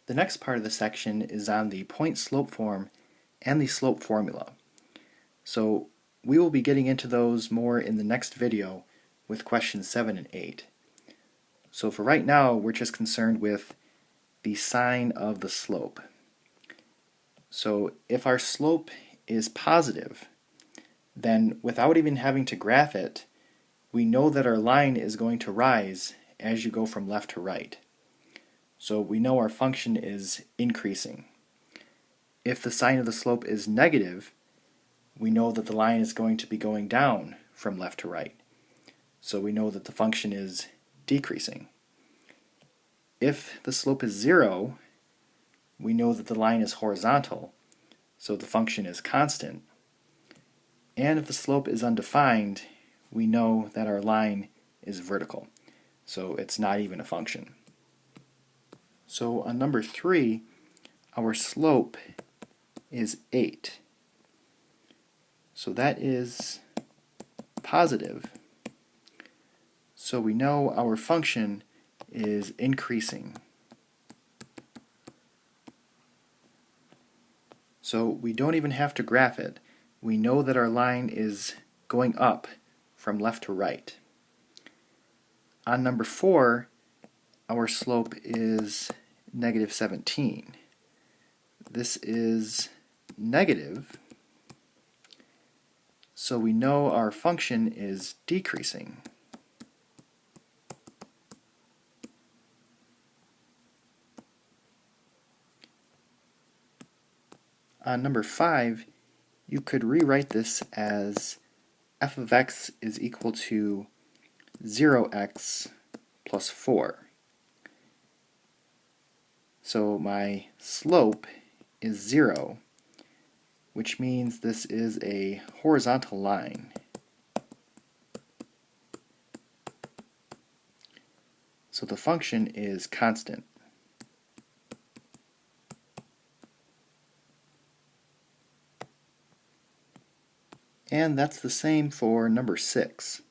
The next part of the section is on the point-slope form and the slope formula. So we will be getting into those more in the next video with questions 7 and 8. So for right now, we're just concerned with the sign of the slope. So if our slope is positive, then without even having to graph it, we know that our line is going to rise as you go from left to right. So we know our function is increasing. If the sign of the slope is negative, we know that the line is going to be going down from left to right. So we know that the function is decreasing. If the slope is 0, we know that the line is horizontal, so the function is constant. And if the slope is undefined, we know that our line is vertical, so it's not even a function. So on number 3, our slope is 8. So that is positive. So we know our function is increasing. So we don't even have to graph it. We know that our line is going up from left to right. On number 4, our slope is negative 17. This is negative, so we know our function is decreasing. On number 5, you could rewrite this as f of x is equal to 0x plus 4. So my slope is 0, which means this is a horizontal line. So the function is constant. And that's the same for number 6.